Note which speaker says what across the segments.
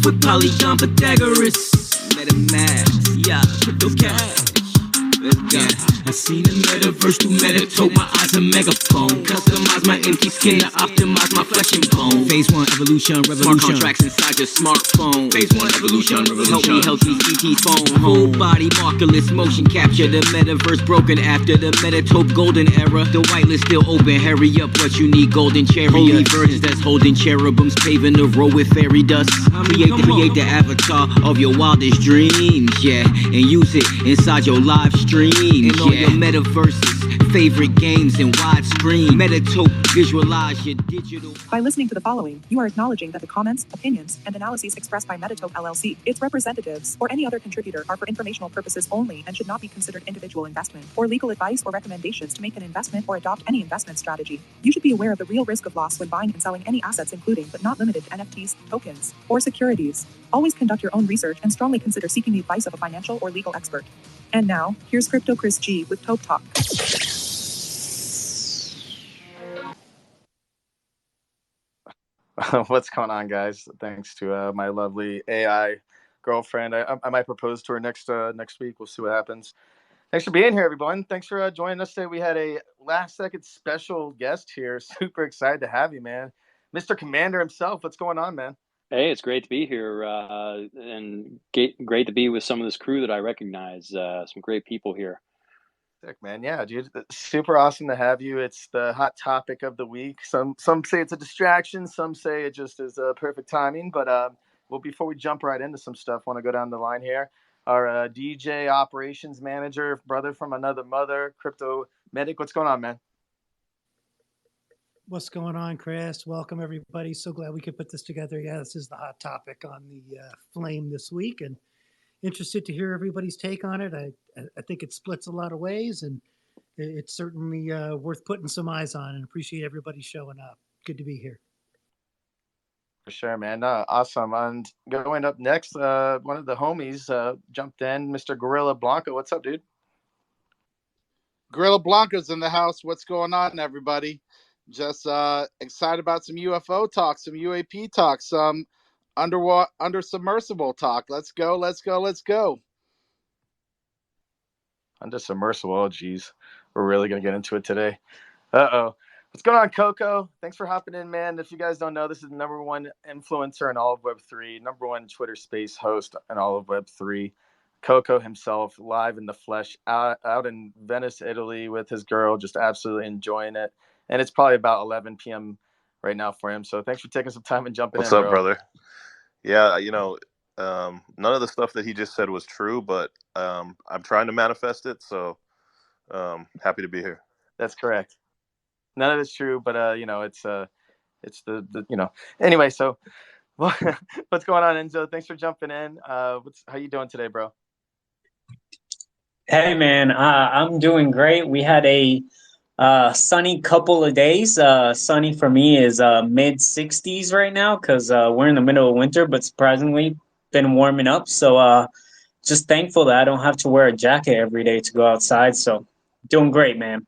Speaker 1: with Polygon Pythagoras. MetaMask, yeah, crypto cash. Yeah, I seen the metaverse through MetaTope. My eyes a megaphone. Customize my empty skin to optimize my flesh and bone. Phase 1 evolution, revolution. Smart contracts inside your smartphone. Phase 1 evolution, revolution. Help me CT's phone. Full body markerless motion capture. The metaverse broken after the MetaTope golden era. The whitelist still open. Hurry up, what you need? Golden chariot. Holy virgins that's holding cherubims, paving the road with fairy dust. Create the avatar of your wildest dreams, yeah, and use it inside your live stream. And all your metaverses, favorite games and widescreen. MetaTope, visualize your digital.
Speaker 2: By listening to the following, you are acknowledging that the comments, opinions, and analyses expressed by MetaTope LLC, its representatives, or any other contributor are for informational purposes only and should not be considered individual investment or legal advice or recommendations to make an investment or adopt any investment strategy. You should be aware of the real risk of loss when buying and selling any assets, including but not limited to NFTs, tokens, or securities. Always conduct your own research and strongly consider seeking the advice of a financial or legal expert. And now, here's Crypto Chris G with TopeTalk.
Speaker 3: What's going on, guys? Thanks to my lovely AI girlfriend. I might propose to her next week. We'll see what happens. Thanks for being here, everyone. Thanks for joining us today. We had a last-second special guest here. Super excited to have you, man. Mr. Commander himself. What's going on, man?
Speaker 4: Hey, it's great to be here, and great to be with some of this crew that I recognize. Some great people here.
Speaker 3: Sick, man. Yeah, dude. Super awesome to have you. It's the hot topic of the week. Some say it's a distraction. Some say it just is perfect timing. But well, before we jump right into some stuff, I want to go down the line here. Our DJ operations manager, brother from another mother, Crypto Medic. What's going on, man?
Speaker 5: What's going on, Chris? Welcome, everybody. So glad we could put this together. Yeah, this is the hot topic on the flame this week, and interested to hear everybody's take on it. I think it splits a lot of ways, and it's certainly worth putting some eyes on, and appreciate everybody showing up. Good to be here.
Speaker 3: For sure, man. Awesome. And going up next, one of the homies jumped in, Mr. Gorilla Blanco. What's up, dude?
Speaker 6: Gorilla Blanco's in the house. What's going on, everybody? Just excited about some UFO talk, some UAP talk, some under submersible talk. Let's go.
Speaker 3: Under submersible. Oh, geez. We're really going to get into it today. Uh-oh. What's going on, Coco? Thanks for hopping in, man. If you guys don't know, this is the #1 influencer in all of Web3, #1 Twitter space host in all of Web3. Coco himself, live in the flesh, out in Venice, Italy with his girl, just absolutely enjoying it. And it's probably about 11 p.m. right now for him. So thanks for taking some time and jumping in.
Speaker 7: What's up, brother? Yeah, none of the stuff that he just said was true, but I'm trying to manifest it. So happy to be here.
Speaker 3: That's correct. None of it's true, but it's anyway. So, what's going on, Enzo? Thanks for jumping in. How you doing today, bro?
Speaker 8: Hey, man, I'm doing great. We had a sunny couple of days. Sunny for me is mid 60s right now because we're in the middle of winter, but surprisingly been warming up. So just thankful that I don't have to wear a jacket every day to go outside. So doing great, man.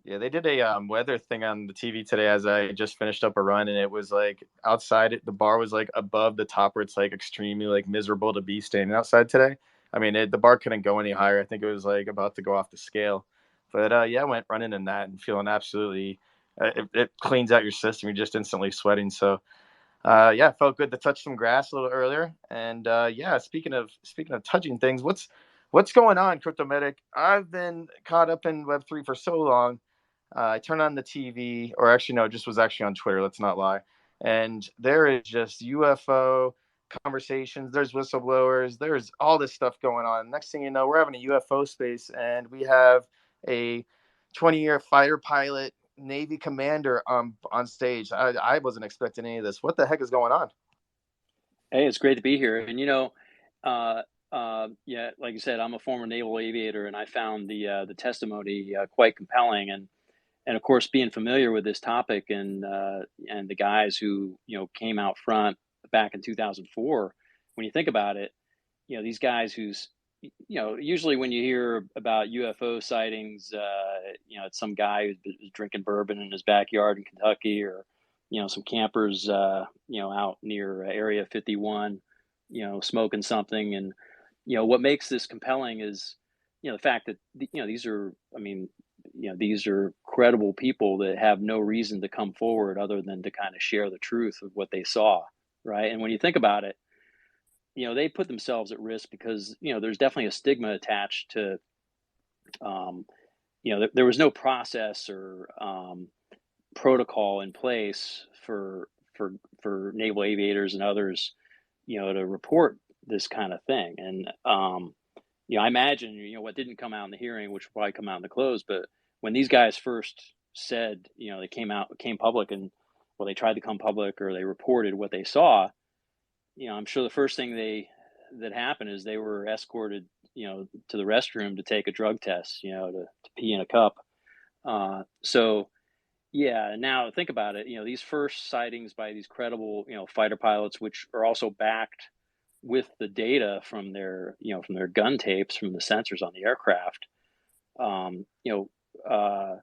Speaker 3: Yeah, they did a weather thing on the TV today as I just finished up a run, and it was like outside, the bar was like above the top where it's like extremely like miserable to be standing outside today. I mean, the bar couldn't go any higher. I think it was like about to go off the scale. But I went running in that and feeling absolutely, it cleans out your system. You're just instantly sweating. So it felt good to touch some grass a little earlier. And speaking of touching things, what's going on, Crypto Medic? I've been caught up in Web3 for so long. I turned on the TV, or actually, no, it just was actually on Twitter. Let's not lie. And there is just UFO conversations. There's whistleblowers. There's all this stuff going on. Next thing you know, we're having a UFO space, and we have a 20-year fighter pilot, Navy commander on stage. I wasn't expecting any of this. What the heck is going on?
Speaker 4: Hey, it's great to be here. And like you said, I'm a former naval aviator, and I found the testimony quite compelling. And of course, being familiar with this topic and the guys who came out front back in 2004, when you think about it, these guys who's usually when you hear about UFO sightings, it's some guy who's drinking bourbon in his backyard in Kentucky, or some campers out near Area 51 smoking something. And, what makes this compelling is, the fact that, these are, these are credible people that have no reason to come forward other than to kind of share the truth of what they saw. Right. And when you think about it, they put themselves at risk because, there's definitely a stigma attached to, there was no process or protocol in place for naval aviators and others, to report this kind of thing. And I imagine what didn't come out in the hearing, which will probably come out in the close, but when these guys first said, they came public, and well, they tried to come public, or they reported what they saw, I'm sure the first thing that happened is they were escorted, to the restroom to take a drug test, to pee in a cup. So yeah, now think about it. These first sightings by these credible, fighter pilots, which are also backed with the data from their gun tapes, from the sensors on the aircraft. Um, you know, uh,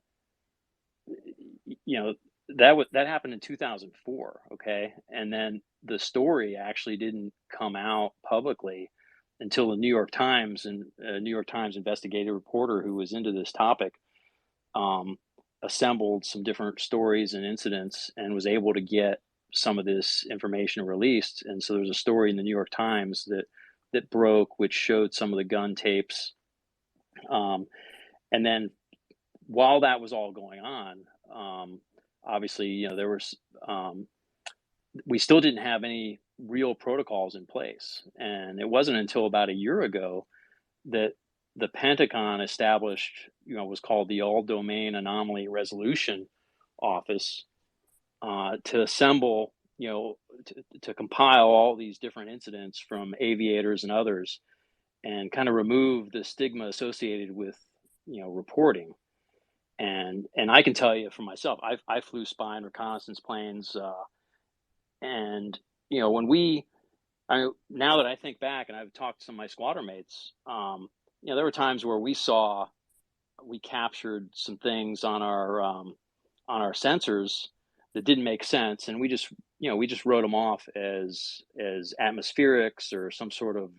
Speaker 4: that happened in 2004. Okay, and then the story actually didn't come out publicly until the New York Times, and a New York Times investigative reporter who was into this topic um, assembled some different stories and incidents and was able to get some of this information released. And so there's a story in the New York Times that broke, which showed some of the gun tapes. Um, and then while that was all going on, obviously, there was we still didn't have any real protocols in place, and it wasn't until about a year ago that the Pentagon established, was called the All Domain Anomaly Resolution Office, to assemble, to compile all these different incidents from aviators and others, and kind of remove the stigma associated with, reporting. And I can tell you for myself, I flew spy and reconnaissance planes, and when now that I think back, and I've talked to some of my squadron mates, there were times where we captured some things on our sensors that didn't make sense, and we just wrote them off as atmospherics or some sort of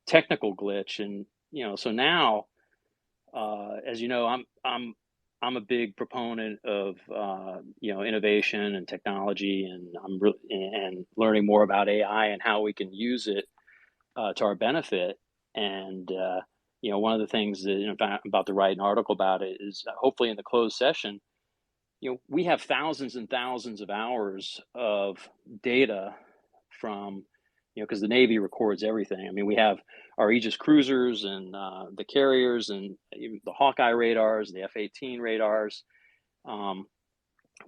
Speaker 4: technical glitch. And so now, as you know, I'm a big proponent of innovation and technology, and and learning more about AI and how we can use it to our benefit. And one of the things that, I'm about to write an article about it is, hopefully in the closed session, we have thousands and thousands of hours of data from, because the Navy records everything. I mean, we have our Aegis cruisers and the carriers and the Hawkeye radars, the F-18 radars.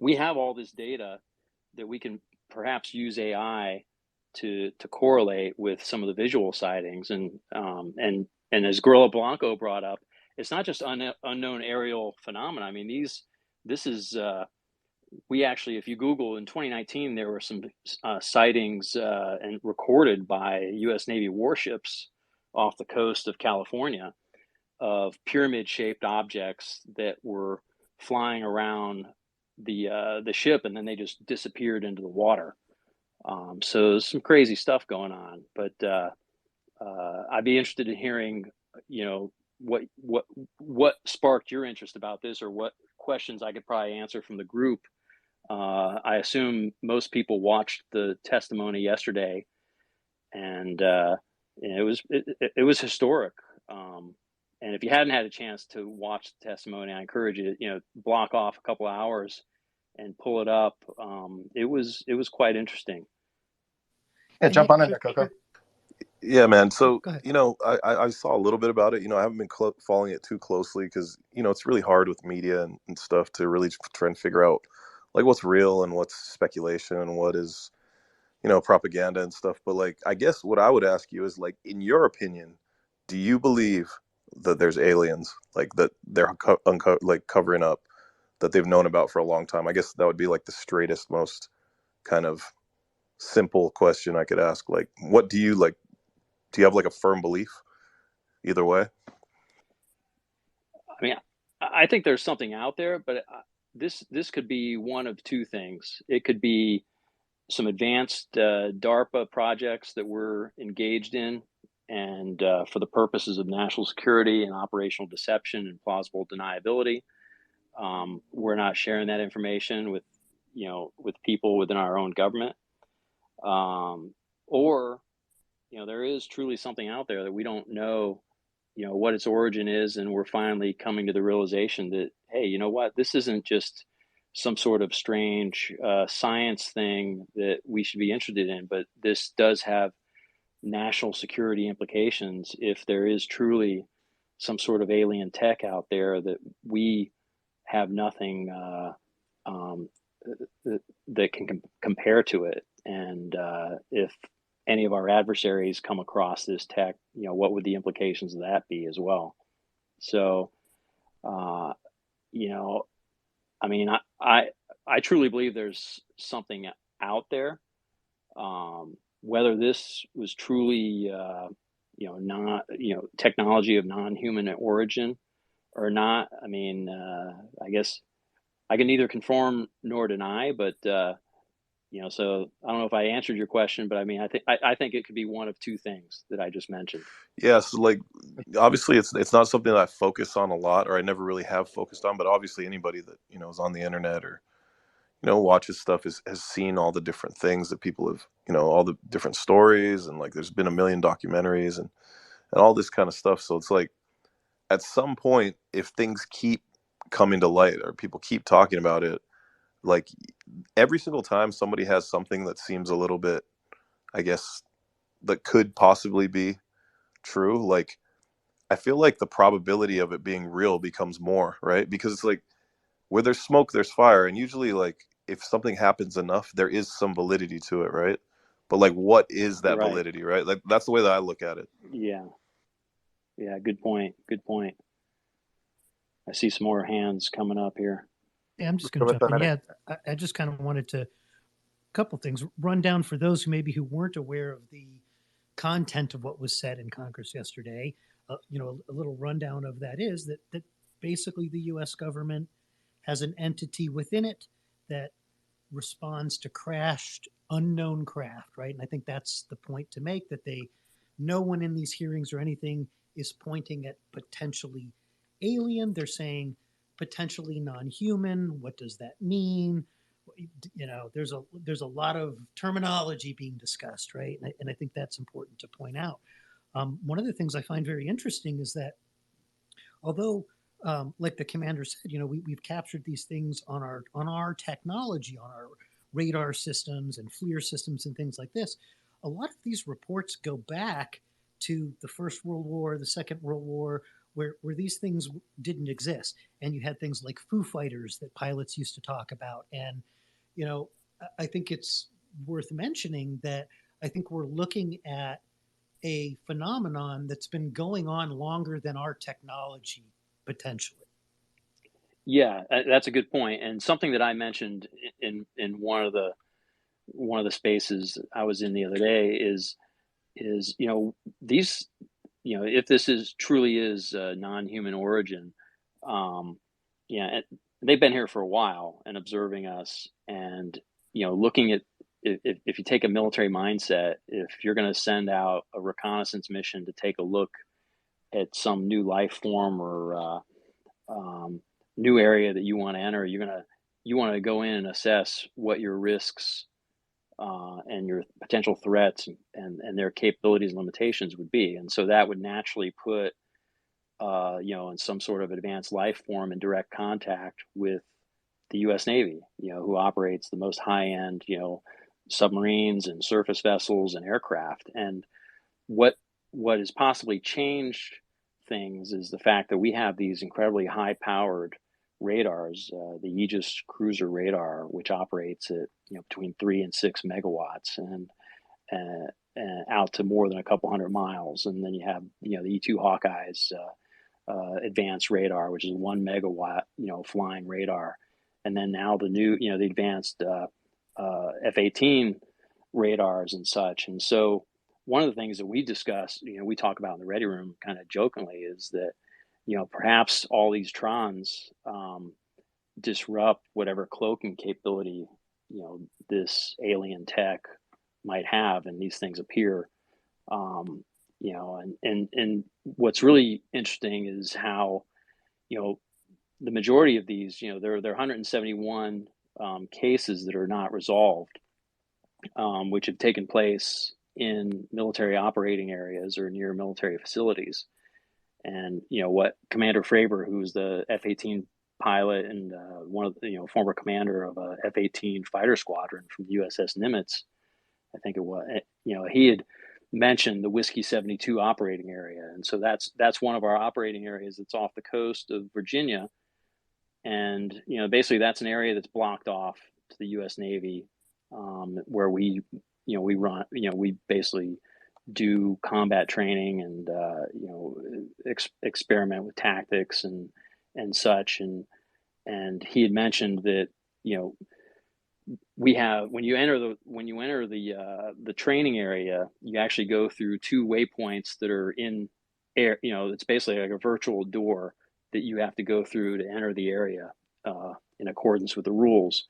Speaker 4: We have all this data that we can perhaps use AI to correlate with some of the visual sightings. And as Gorilla Blanco brought up, it's not just unknown aerial phenomena. I mean, this is we actually, if you Google in 2019, there were some sightings and recorded by U.S. Navy warships off the coast of California of pyramid-shaped objects that were flying around the ship, and then they just disappeared into the water. So there's some crazy stuff going on. But I'd be interested in hearing, what sparked your interest about this, or what questions I could probably answer from the group. I assume most people watched the testimony yesterday, and it was historic. And if you hadn't had a chance to watch the testimony, I encourage you to, block off a couple of hours and pull it up. It was quite interesting.
Speaker 3: Yeah, jump on in there, Coco.
Speaker 7: Yeah, man. So,
Speaker 5: Go ahead.
Speaker 7: I saw a little bit about it. I haven't been following it too closely because, it's really hard with media and stuff to really try and figure out like what's real and what's speculation and what is, propaganda and stuff. But like, I guess what I would ask you is, like, in your opinion, do you believe that there's aliens, like that they're like covering up, that they've known about for a long time? I guess that would be like the straightest, most kind of simple question I could ask. Like, what do you like? Do you have like a firm belief either way?
Speaker 4: I mean, I think there's something out there, but this could be one of two things. It could be some advanced DARPA projects that we're engaged in, and for the purposes of national security and operational deception and plausible deniability. We're not sharing that information with people within our own government, or there is truly something out there that we don't know what its origin is, and we're finally coming to the realization that, hey, you know what, this isn't just some sort of strange science thing that we should be interested in, but this does have national security implications if there is truly some sort of alien tech out there that we have nothing that can compare to it. And if any of our adversaries come across this tech, what would the implications of that be as well? So, I mean, I truly believe there's something out there. Whether this was truly, not, technology of non-human origin or not, I mean, I guess I can neither confirm nor deny, but so I don't know if I answered your question, but I mean, I think it could be one of two things that I just mentioned.
Speaker 7: Yeah, so like obviously it's not something that I focus on a lot, or I never really have focused on, but obviously anybody that, is on the internet or, watches stuff has seen all the different things that people have, all the different stories, and like there's been a million documentaries and all this kind of stuff. So it's like at some point, if things keep coming to light or people keep talking about it, like every single time somebody has something that seems a little bit, I guess, that could possibly be true, like I feel like the probability of it being real becomes more, right? Because it's like where there's smoke, there's fire. And usually, like, if something happens enough, there is some validity to it, right? But like, what is that
Speaker 4: Right.
Speaker 7: validity, right? Like, that's the way that I look at it.
Speaker 4: Yeah. Yeah. Good point. Good point. I see some more hands coming up here.
Speaker 5: Yeah, I'm just going to jump in. Yeah, I just kind of wanted to, couple things, run down for those who weren't aware of the content of what was said in Congress yesterday. A little rundown of that is that basically the U.S. government has an entity within it that responds to crashed, unknown craft, right? And I think that's the point to make, that no one in these hearings or anything is pointing at potentially alien. They're saying potentially non-human. What does that mean? There's a lot of terminology being discussed, right? And I think that's important to point out. One of the things I find very interesting is that although, like the commander said, we've captured these things on our technology, on our radar systems and FLIR systems and things like this, a lot of these reports go back to the First World War, the Second World War, where these things didn't exist. And you had things like Foo Fighters that pilots used to talk about. And, I think it's worth mentioning that I think we're looking at a phenomenon that's been going on longer than our technology, potentially.
Speaker 4: Yeah, that's a good point. And something that I mentioned in one of the spaces I was in the other day is these, if this is truly is non-human origin, they've been here for a while and observing us, and looking at, if you take a military mindset, if you're going to send out a reconnaissance mission to take a look at some new life form or new area that you want to enter, you want to go in and assess what your risks and your potential threats and their capabilities and limitations would be. And so that would naturally put in some sort of advanced life form in direct contact with the U.S. Navy, who operates the most high-end, submarines and surface vessels and aircraft. And what has possibly changed things is the fact that we have these incredibly high-powered radars, the Aegis cruiser radar, which operates at between 3 and 6 megawatts and out to more than a couple hundred miles. And then you have the E2 Hawkeye's advanced radar, which is 1 megawatt flying radar, and then now the new the advanced F-18 radars and such. And so one of the things that we discuss, we talk about in the Ready Room kind of jokingly, is that perhaps all these trons disrupt whatever cloaking capability this alien tech might have, and these things appear. And what's really interesting is how, the majority of these, there are 171 cases that are not resolved, which have taken place in military operating areas or near military facilities. And what Commander Fravor, who's the F-18 pilot and one of the former commander of a F-18 fighter squadron from the USS Nimitz, I think it was, he had mentioned the Whiskey 72 operating area, and so that's one of our operating areas that's off the coast of Virginia, and basically that's an area that's blocked off to the U.S. Navy, where we run, we basically do combat training and experiment with tactics and such, and he had mentioned that we have, when you enter the training area, you actually go through 2 waypoints that are in air. It's basically like a virtual door that you have to go through to enter the area in accordance with the rules.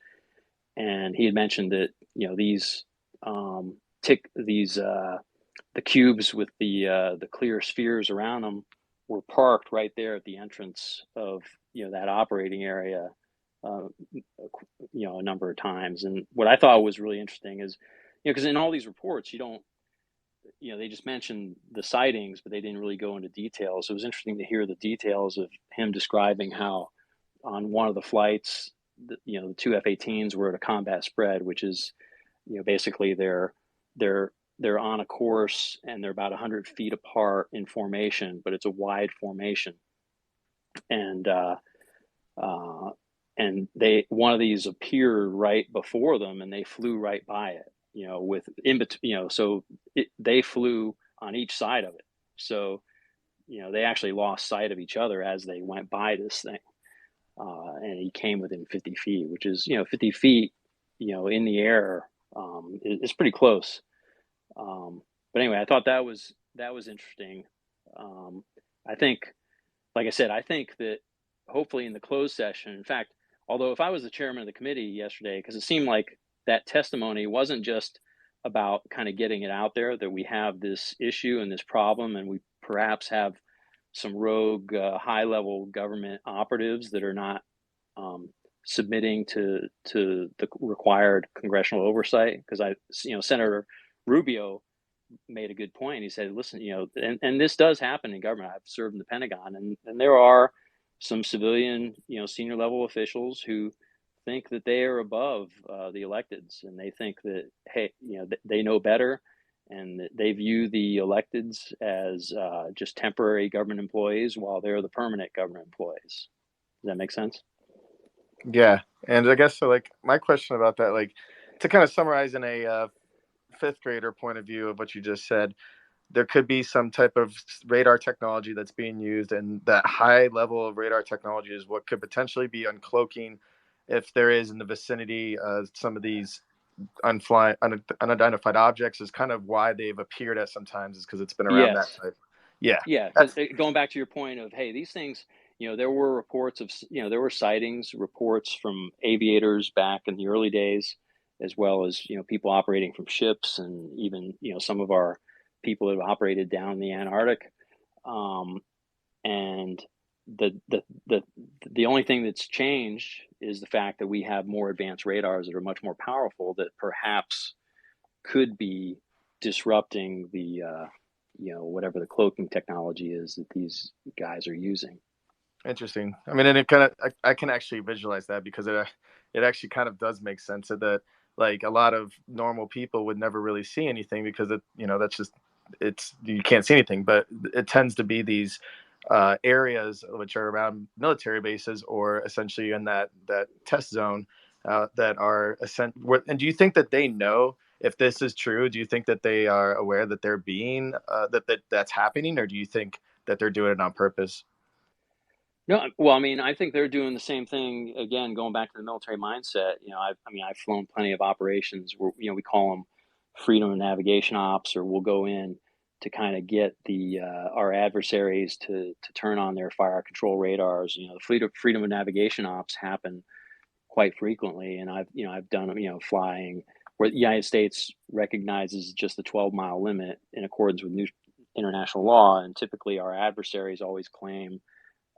Speaker 4: And he had mentioned that these the cubes with the clear spheres around them were parked right there at the entrance of that operating area a number of times. And what I thought was really interesting is, because in all these reports, you don't, they just mentioned the sightings, but they didn't really go into details. So it was interesting to hear the details of him describing how on one of the flights, the 2 F-18s were at a combat spread, which is, basically they're on a course and they're about 100 feet apart in formation, but it's a wide formation. And one of these appeared right before them, and they flew right by it, with in between, so they flew on each side of it. So, they actually lost sight of each other as they went by this thing. And he came within 50 feet, which is, 50 feet, in the air, is pretty close. But anyway, I thought that was interesting. I think, like I said, I think that hopefully in the closed session, in fact, although if I was the chairman of the committee yesterday, because it seemed like that testimony wasn't just about kind of getting it out there that we have this issue and this problem, and we perhaps have some rogue high-level government operatives that are not submitting to the required congressional oversight. Because Senator Rubio made a good point. He said, listen, and this does happen in government. I've served in the Pentagon, and there are some civilian, senior level officials who think that they are above the electeds, and they think that, hey, they know better, and that they view the electeds as just temporary government employees while they're the permanent government employees. Does that make sense?
Speaker 3: Yeah, and I guess so. Like, my question about that, like, to kind of summarize in a 5th grader point of view of what you just said, there could be some type of radar technology that's being used, and that high level of radar technology is what could potentially be uncloaking, if there is in the vicinity some of these unidentified objects, is kind of why they've appeared at sometimes, is because it's been around that type. Yeah.
Speaker 4: Because going back to your point of, hey, these things, there were reports of, there were sightings, reports from aviators back in the early days, as well as, people operating from ships, and even, some of our people have operated down in the Antarctic. And the only thing that's changed is the fact that we have more advanced radars that are much more powerful, that perhaps could be disrupting the, whatever the cloaking technology is that these guys are using.
Speaker 3: Interesting. I mean, and it kind of, I can actually visualize that, because it actually kind of does make sense that, like, a lot of normal people would never really see anything, because that's just, you can't see anything, but it tends to be these areas which are around military bases, or essentially in that test zone that are and do you think that they know if this is true? Do you think that they are aware that they're being that's happening, or do you think that they're doing it on purpose?
Speaker 4: No, well, I mean, I think they're doing the same thing. Again, going back to the military mindset, I've flown plenty of operations where, we call them freedom of navigation ops, or we'll go in to kind of get our adversaries to turn on their fire control radars. The freedom of navigation ops happen quite frequently, and I've done them, flying where the United States recognizes just the 12-mile limit in accordance with new international law, and typically our adversaries always claim,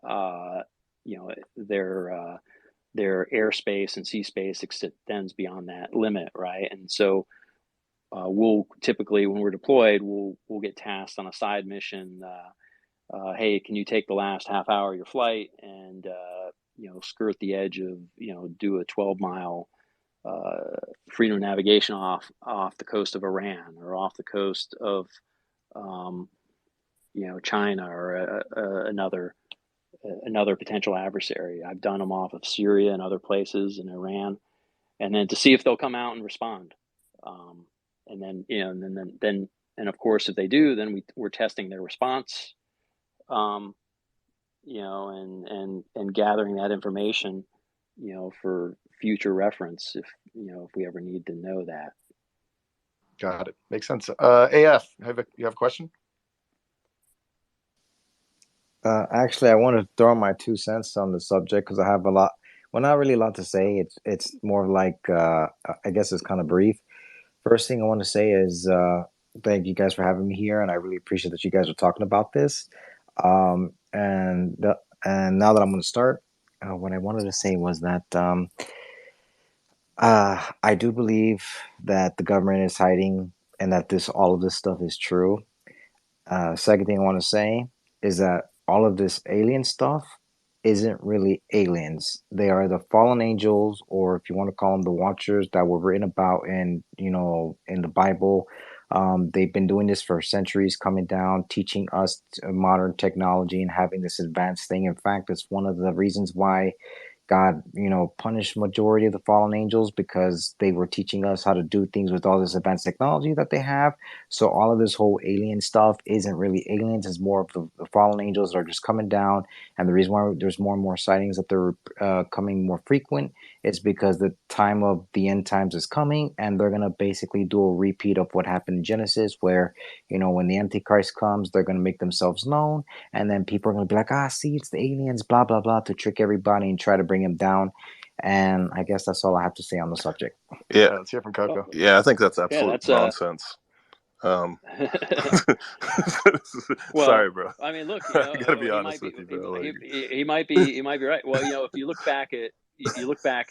Speaker 4: uh, you know, their airspace and sea space extends beyond that limit, right? And so we'll typically, when we're deployed, we'll get tasked on a side mission. Hey, can you take the last half hour of your flight and skirt the edge of do a 12-mile freedom of navigation off the coast of Iran or off the coast of China or another potential adversary. I've done them off of Syria and other places in Iran, and then to see if they'll come out and respond. And then and of course, if they do, then we're testing their response. And gathering that information, for future reference if we ever need to know that.
Speaker 3: Got it. Makes sense. AF, you have a question?
Speaker 9: Actually, I want to throw my 2 cents on the subject because I have not really a lot to say. It's more like, I guess it's kind of brief. First thing I want to say is thank you guys for having me here, and I really appreciate that you guys are talking about this. And now that I'm going to start, what I wanted to say was that I do believe that the government is hiding and that all of this stuff is true. Second thing I want to say is that all of this alien stuff isn't really aliens. They are the fallen angels, or if you want to call them the Watchers, that were written about in the Bible. They've been doing this for centuries, coming down, teaching us modern technology and having this advanced thing. In fact, it's one of the reasons why God, punished majority of the fallen angels, because they were teaching us how to do things with all this advanced technology that they have. So all of this whole alien stuff isn't really aliens. It's more of the fallen angels that are just coming down. And the reason why there's more and more sightings that they're coming more frequent is because the time of the end times is coming, and they're going to basically do a repeat of what happened in Genesis, where, when the Antichrist comes, they're going to make themselves known. And then people are going to be like, see, it's the aliens, blah, blah, blah, to trick everybody and try to bring him down. And I guess that's all I have to say on the subject.
Speaker 3: Yeah, let's hear from Coco.
Speaker 7: Yeah, I think that's absolute nonsense.
Speaker 4: Well,
Speaker 7: Sorry, bro.
Speaker 4: I mean, look,
Speaker 7: I gotta be honest with you, bro.
Speaker 4: He might be right. Well, if you look back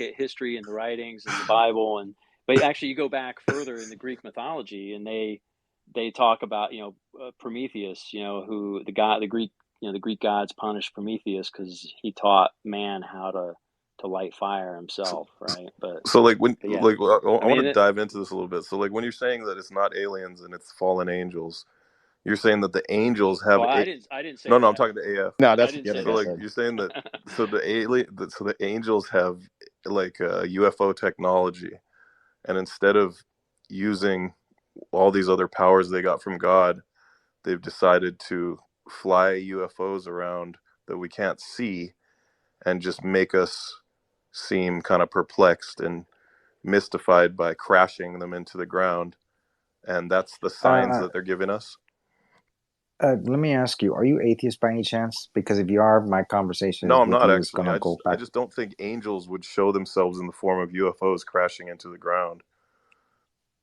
Speaker 4: at history and the writings and the Bible, but actually you go back further in the Greek mythology, and they talk about Prometheus, who the Greek gods punished Prometheus because he taught man how to light fire himself, right? But
Speaker 7: so like when
Speaker 4: yeah.
Speaker 7: like I want to dive into this a little bit. So like when you're saying that it's not aliens and it's fallen angels, you're saying that the angels have.
Speaker 4: Well, I didn't say.
Speaker 7: No,
Speaker 4: that.
Speaker 7: I'm talking to AF.
Speaker 3: No, that's
Speaker 7: so like you're saying that. So the angels have like UFO technology, and instead of using all these other powers they got from God, they've decided to fly UFOs around that we can't see, and just make us seem kind of perplexed and mystified by crashing them into the ground. And that's the signs that they're giving us.
Speaker 9: Let me ask you, are you atheist by any chance? Because if you are, my conversation
Speaker 7: No, I'm not
Speaker 9: is
Speaker 7: actually.
Speaker 9: going to go back.
Speaker 7: I just don't think angels would show themselves in the form of UFOs crashing into the ground.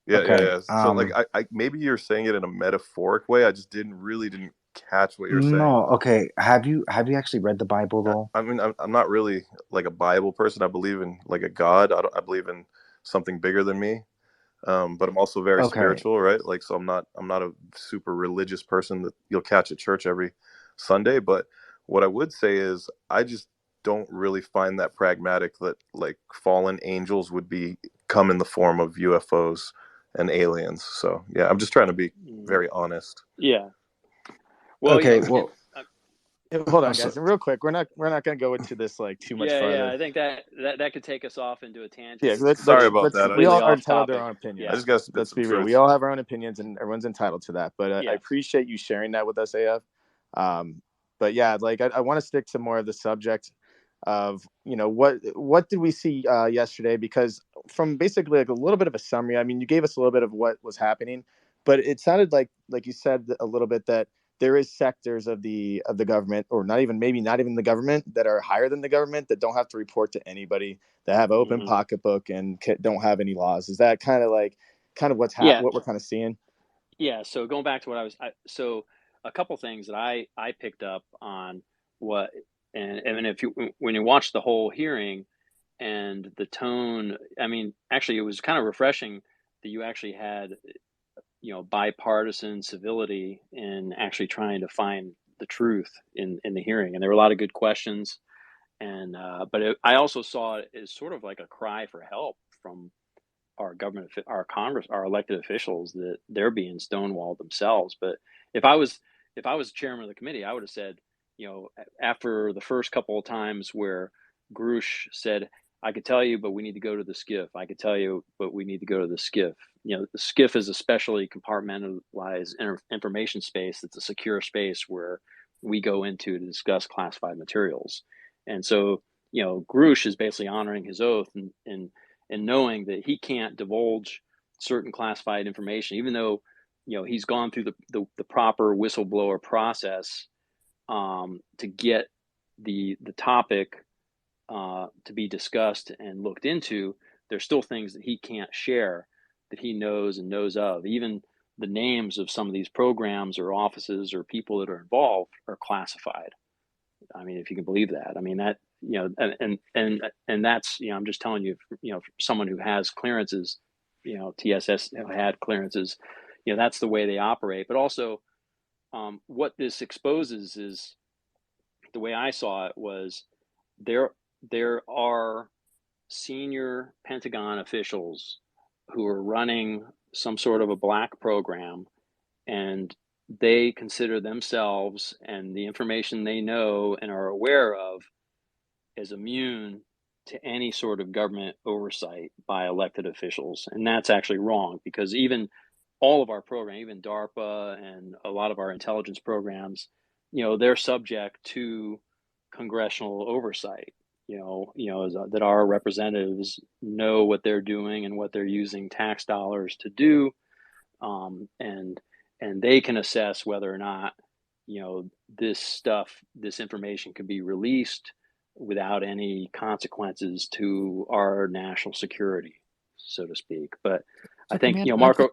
Speaker 7: Yeah. So like I maybe you're saying it in a metaphoric way. I just didn't catch what you're saying.
Speaker 9: No, okay. Have you actually read the Bible though?
Speaker 7: I mean, I'm not really like a Bible person. I believe in like a God. I believe in something bigger than me. But I'm also very spiritual, right? Like, so I'm not a super religious person that you'll catch at church every Sunday. But what I would say is I just don't really find that pragmatic that like fallen angels would come in the form of UFOs and aliens. So yeah, I'm just trying to be very honest.
Speaker 4: Yeah. Well,
Speaker 9: okay.
Speaker 3: Hold on, guys. Real quick, we're not going to go into this like too much further.
Speaker 4: Yeah. I think that could take us off into a tangent.
Speaker 3: Yeah.
Speaker 7: Sorry about that.
Speaker 3: We all are entitled to our own opinion.
Speaker 7: I just got to
Speaker 3: let's be real. We all have our own opinions, and everyone's entitled to that. But I appreciate you sharing that with us, AF. But yeah, like I want to stick to more of the subject of what did we see yesterday? Because from basically like a little bit of a summary, I mean, you gave us a little bit of what was happening, but it sounded like you said a little bit that there is sectors of the government, or maybe not even the government, that are higher than the government, that don't have to report to anybody, that have open pocketbook and don't have any laws. Is that kind of what we're kind of seeing?
Speaker 4: Yeah. So going back to what so a couple things that I picked up on and if when you watch the whole hearing and the tone, I mean, actually it was kind of refreshing that you actually had, bipartisan civility in actually trying to find the truth in the hearing. And there were a lot of good questions. And, I also saw it as sort of like a cry for help from our government, our Congress, our elected officials, that they're being stonewalled themselves. But if I was chairman of the committee, I would have said, after the first couple of times where Grush said, I could tell you, but we need to go to the skiff. I could tell you, but we need to go to the skiff. The skiff is a specially compartmentalized information space. It's a secure space where we go into to discuss classified materials. And so, Grush is basically honoring his oath and knowing that he can't divulge certain classified information, even though, he's gone through the proper whistleblower process to get the topic to be discussed and looked into. There's still things that he can't share that he knows and knows of. Even the names of some of these programs or offices or people that are involved are classified. I mean, if you can believe that. I mean, that, and that's, I'm just telling you, someone who has clearances, TSS had clearances, that's the way they operate. But also, what this exposes is, the way I saw it was, there are senior Pentagon officials who are running some sort of a black program, and they consider themselves and the information they know and are aware of as immune to any sort of government oversight by elected officials. And that's actually wrong, because even all of our program, even DARPA and a lot of our intelligence programs, they're subject to congressional oversight. That our representatives know what they're doing and what they're using tax dollars to do, and they can assess whether or not this information can be released without any consequences to our national security, so to speak. But
Speaker 5: So,
Speaker 4: I think,
Speaker 5: Commander,
Speaker 4: Marco,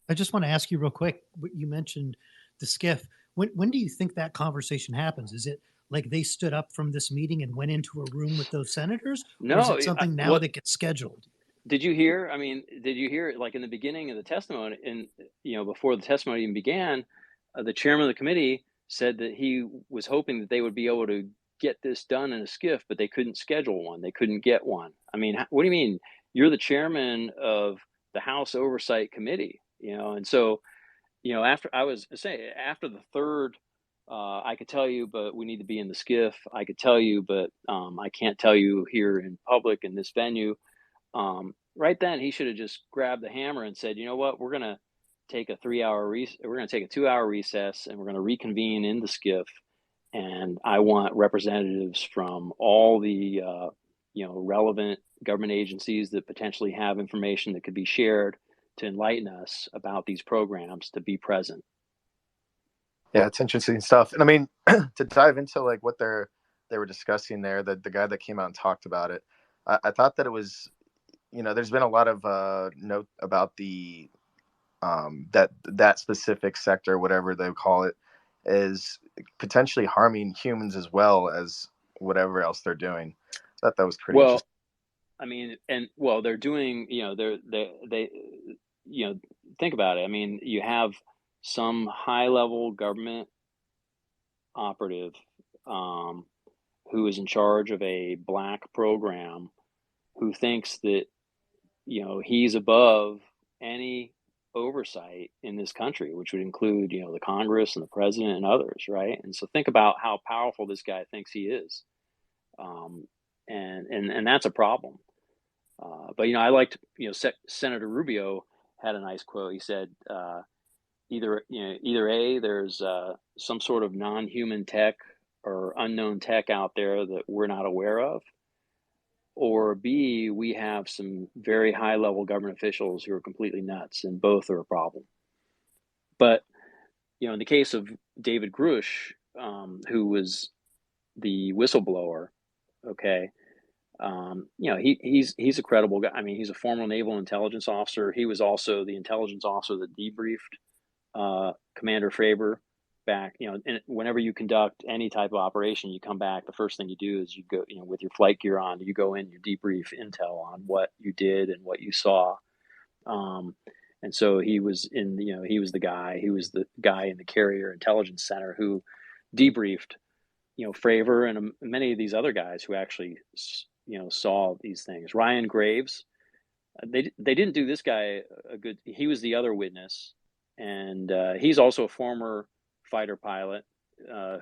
Speaker 5: I just want to ask you real quick. You mentioned the skiff. When do you think that conversation happens? Is it like they stood up from this meeting and went into a room with those senators, or is
Speaker 4: no.
Speaker 5: it something now that gets scheduled?
Speaker 4: Did you hear? I mean, did you hear it like in the beginning of the testimony, and before the testimony even began, the chairman of the committee said that he was hoping that they would be able to get this done in a skiff, but they couldn't schedule one. They couldn't get one. I mean, what do you mean? You're the chairman of the House Oversight Committee, and so, after the third, I could tell you, but we need to be in the skiff. I could tell you, but I can't tell you here in public in this venue. Right then, he should have just grabbed the hammer and said, "You know what? We're going to take a 3-hour we're going to take a 2-hour recess, and we're going to reconvene in the skiff. And I want representatives from all the relevant government agencies that potentially have information that could be shared to enlighten us about these programs to be present."
Speaker 3: Yeah, it's interesting stuff. And I mean, to dive into like what they were discussing there, the guy that came out and talked about it, I thought that it was, there's been a lot of note about the that specific sector, whatever they call it, is potentially harming humans as well as whatever else they're doing. I thought that was pretty
Speaker 4: Well,
Speaker 3: interesting.
Speaker 4: I mean, they're doing, they think about it. I mean, you have some high level government operative who is in charge of a black program, who thinks that, he's above any oversight in this country, which would include, the Congress and the president and others, right? And so think about how powerful this guy thinks he is. And that's a problem. But I liked, Senator Rubio had a nice quote. He said, either A, there's some sort of non-human tech or unknown tech out there that we're not aware of, or B, we have some very high-level government officials who are completely nuts, and both are a problem. But in the case of David Grush, who was the whistleblower, okay, he's a credible guy. I mean, he's a former naval intelligence officer. He was also the intelligence officer that debriefed Commander Fravor back. And whenever you conduct any type of operation, you come back. The first thing you do is you go, with your flight gear on, you go in, you debrief intel on what you did and what you saw. And so he was he was the guy in the Carrier Intelligence Center who debriefed, Fravor and many of these other guys who actually, saw these things. Ryan Graves, they didn't do this guy a good. He was the other witness, and he's also a former fighter pilot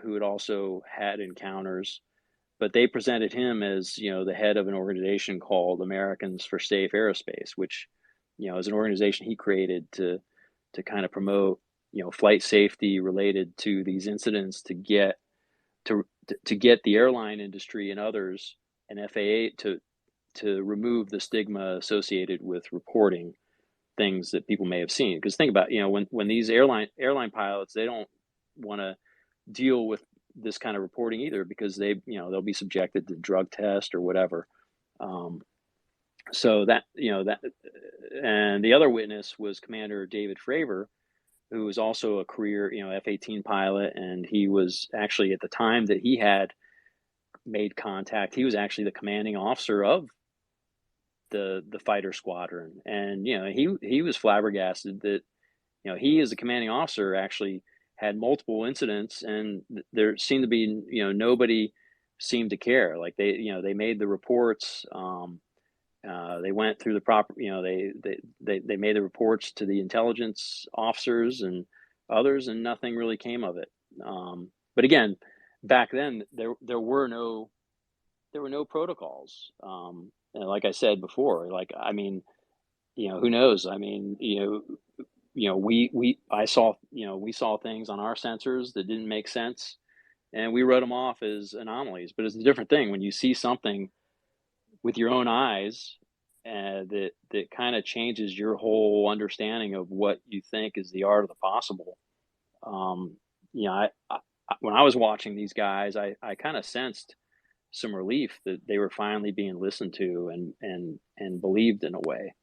Speaker 4: who had also had encounters. But they presented him as, the head of an organization called Americans for Safe Aerospace, which, is an organization he created to kind of promote, flight safety related to these incidents, to get the airline industry and others and FAA to remove the stigma associated with reporting things that people may have seen. Because think about, when these airline pilots, they don't want to deal with this kind of reporting either, because they'll be subjected to drug test or whatever. So that, and the other witness was Commander David Fravor, who was also a career, F-18 pilot. And he was actually, at the time that he had made contact, he was actually the commanding officer of the fighter squadron. And, he was flabbergasted that, he as a commanding officer actually had multiple incidents, and there seemed to be, nobody seemed to care. Like they made the reports, they went through the proper, they made the reports to the intelligence officers and others, and nothing really came of it. But again, back then there were no protocols. And like I said before, who knows? We saw things on our sensors that didn't make sense, and we wrote them off as anomalies. But it's a different thing when you see something with your own eyes, that kind of changes your whole understanding of what you think is the art of the possible. When I was watching these guys, I kind of sensed some relief that they were finally being listened to and believed in a way.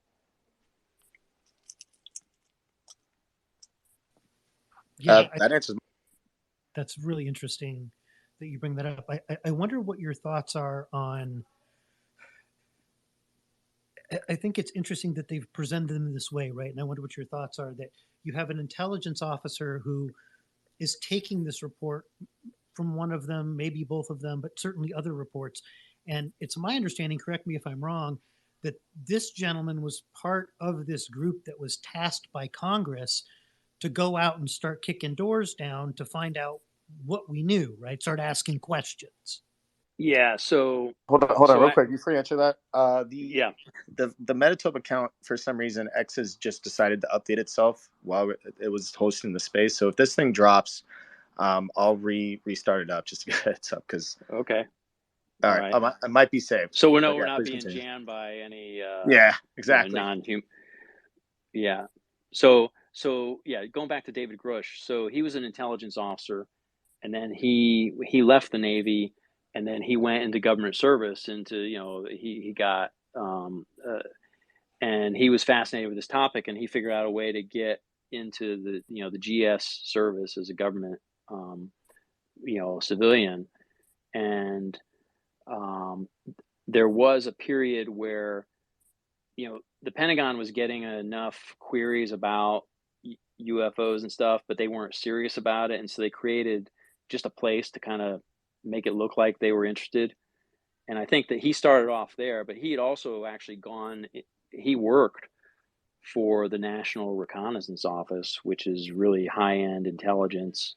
Speaker 5: Yeah,
Speaker 3: that answers.
Speaker 5: That's really interesting that you bring that up. I wonder what your thoughts are on. I think it's interesting that they've presented them this way, right? And I wonder what your thoughts are, that you have an intelligence officer who is taking this report from one of them, maybe both of them, but certainly other reports. And it's my understanding, correct me if I'm wrong, that this gentleman was part of this group that was tasked by Congress to go out and start kicking doors down to find out what we knew, right? Start asking questions.
Speaker 4: Yeah. So
Speaker 3: hold on, real quick before you answer that. The Metatope account, for some reason, X has just decided to update itself while it was hosting the space. So if this thing drops, I'll restart it up just to get a heads up. Because
Speaker 4: okay,
Speaker 3: all right, I might be saved.
Speaker 4: So we're not being jammed by any.
Speaker 3: Exactly.
Speaker 4: Non-human. Yeah. So going back to David Grush. So he was an intelligence officer, and then he left the Navy, and then he went into government service. He got and he was fascinated with this topic, and he figured out a way to get into the GS service as a government civilian. And there was a period where the Pentagon was getting enough queries about UFOs and stuff, but they weren't serious about it. And so they created just a place to kind of make it look like they were interested. And I think that he started off there, but he had also actually he worked for the National Reconnaissance Office, which is really high-end intelligence,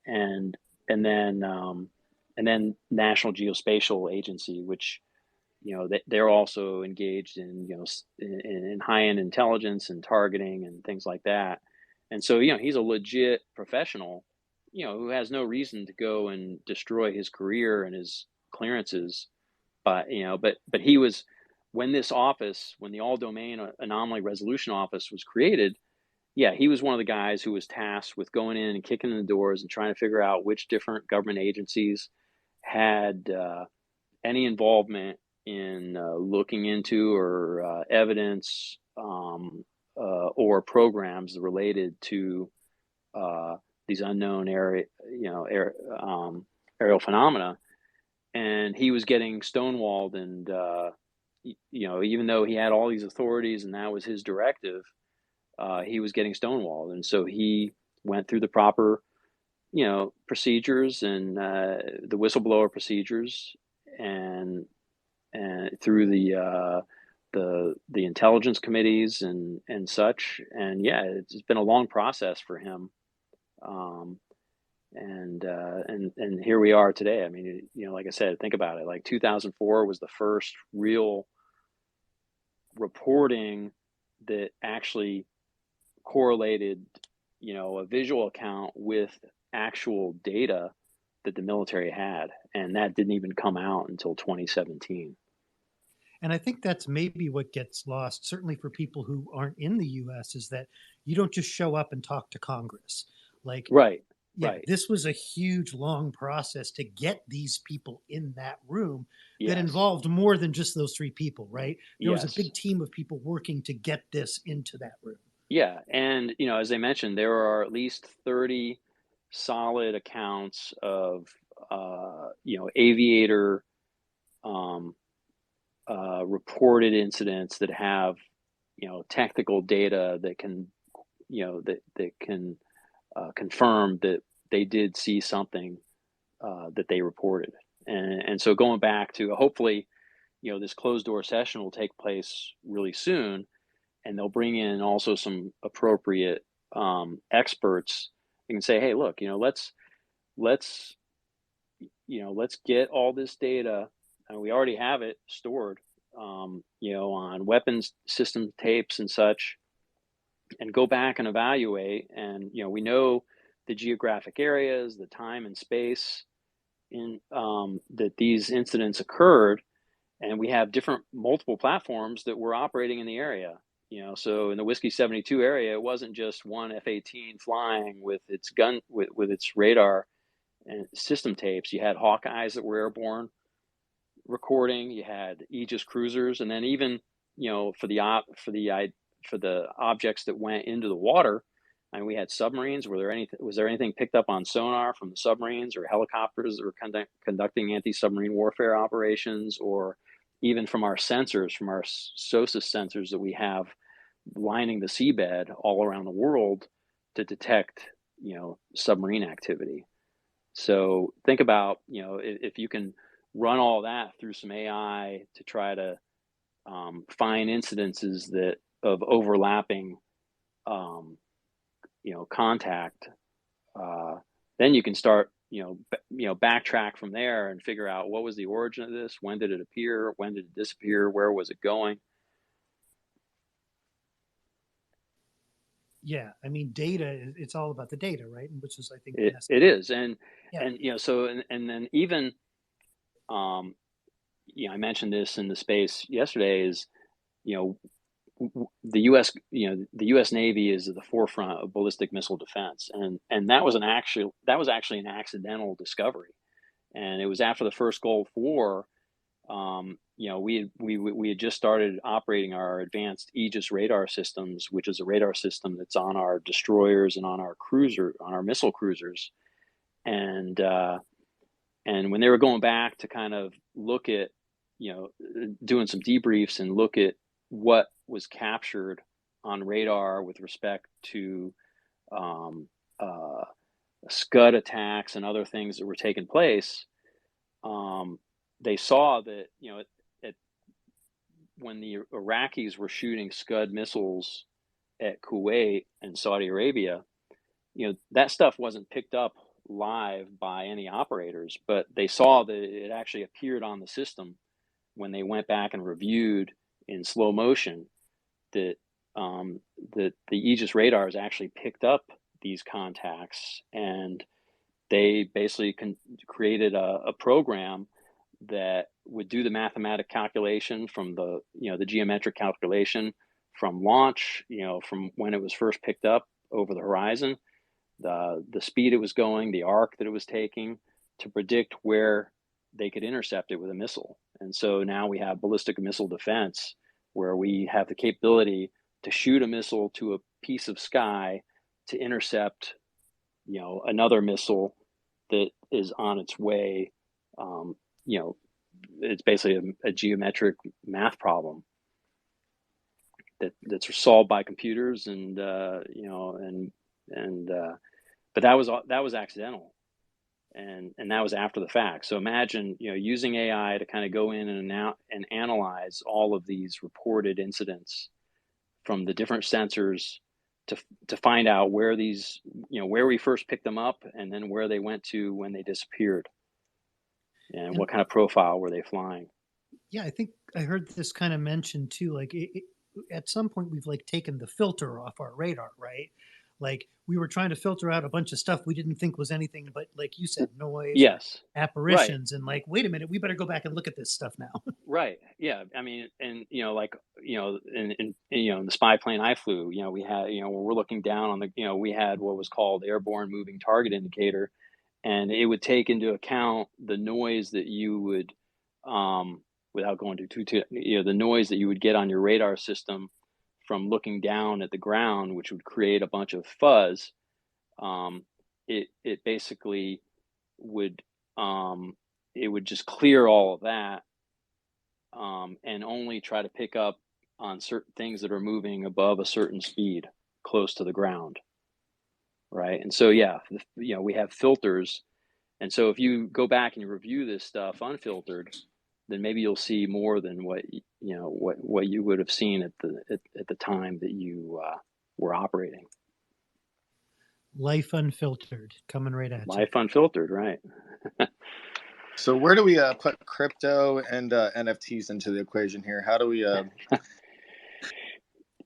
Speaker 4: and then National Geospatial Agency, which they're also engaged in in high-end intelligence and targeting and things like that. And so he's a legit professional who has no reason to go and destroy his career and his clearances. But but he was, when the All Domain Anomaly Resolution Office was created, yeah, he was one of the guys who was tasked with going in and kicking in the doors and trying to figure out which different government agencies had any involvement in looking into or evidence or programs related to these unknown aerial phenomena. And he was getting stonewalled, and even though he had all these authorities and that was his directive, he was getting stonewalled. And so he went through the proper procedures and the whistleblower procedures, and through the intelligence committees and such. And yeah, it's been a long process for him. And here we are today. I mean, like I said, think about it. Like 2004 was the first real reporting that actually correlated, a visual account with actual data that the military had, and that didn't even come out until 2017.
Speaker 5: And I think that's maybe what gets lost, certainly for people who aren't in the U.S., is that you don't just show up and talk to Congress. Like,
Speaker 4: right.
Speaker 5: This was a huge, long process to get these people in that room
Speaker 4: Yes.
Speaker 5: that involved more than just those three people, right? There was a
Speaker 4: Yes.
Speaker 5: big team of people working to get this into that room.
Speaker 4: Yeah, and as I mentioned, there are at least 30 solid accounts of aviator reported incidents that have technical data that can confirm that they did see something that they reported. And so going back to, hopefully this closed door session will take place really soon, and they'll bring in also some appropriate experts. You can say, hey, look, let's get all this data, and we already have it stored, on weapons system tapes and such, and go back and evaluate. And we know the geographic areas, the time and space in that these incidents occurred, and we have multiple platforms that were operating in the area. So in the Whiskey 72 area, it wasn't just one F-18 flying with its gun, with its radar and system tapes. You had Hawkeyes that were airborne recording. You had Aegis cruisers, and then even for the objects that went into the water, and we had submarines. Was there anything picked up on sonar from the submarines, or helicopters that were conducting anti-submarine warfare operations, or even from our sensors, from our SOSUS sensors that we have lining the seabed all around the world to detect, submarine activity. So think about, if you can run all that through some AI to try to find incidences of overlapping, contact, then you can start, backtrack from there and figure out what was the origin of this, when did it appear, when did it disappear, where was it going?
Speaker 5: Yeah, I mean, data, it's all about the data, right? Which is, I think,
Speaker 4: it is. And
Speaker 5: yeah.
Speaker 4: and so and then even I mentioned this in the space yesterday, is the U.S. Navy is at the forefront of ballistic missile defense, and that was actually an accidental discovery. And it was after the first Gulf War. We had just started operating our advanced Aegis radar systems, which is a radar system that's on our destroyers and on our missile cruisers. And when they were going back to kind of look at, doing some debriefs and look at what was captured on radar with respect to Scud attacks and other things that were taking place, they saw that, when the Iraqis were shooting Scud missiles at Kuwait and Saudi Arabia, that stuff wasn't picked up live by any operators, but they saw that it actually appeared on the system when they went back and reviewed in slow motion that the Aegis radars actually picked up these contacts, and they basically created a program that would do the mathematic calculation from the geometric calculation from launch, from when it was first picked up over the horizon, the speed it was going, the arc that it was taking, to predict where they could intercept it with a missile. And so now we have ballistic missile defense, where we have the capability to shoot a missile to a piece of sky to intercept, another missile that is on its way. It's basically a geometric math problem that's solved by computers, and but that was accidental, and that was after the fact. So imagine, using AI to kind of go in and analyze all of these reported incidents from the different sensors to find out where these, where we first picked them up, and then where they went to when they disappeared, and what kind of profile were they flying.
Speaker 5: Yeah, I think I heard this kind of mentioned too. Like at some point, we've like taken the filter off our radar, right? Like we were trying to filter out a bunch of stuff we didn't think was anything but, like you said, noise,
Speaker 4: yes,
Speaker 5: apparitions, right. And like, wait a minute, we better go back and look at this stuff now.
Speaker 4: Right. Yeah. I mean, and in the spy plane I flew, we had, when we're looking down on the, we had what was called airborne moving target indicator, and it would take into account the noise that you would, without going too, the noise that you would get on your radar system from looking down at the ground, which would create a bunch of fuzz. It basically would, it would just clear all of that, and only try to pick up on certain things that are moving above a certain speed close to the ground. Right. And so, we have filters. And so if you go back and you review this stuff unfiltered, then maybe you'll see more than what you would have seen at the time that you were operating.
Speaker 5: Life unfiltered, coming right at you.
Speaker 4: Life unfiltered, right?
Speaker 3: So where do we put crypto and NFTs into the equation here? How do we?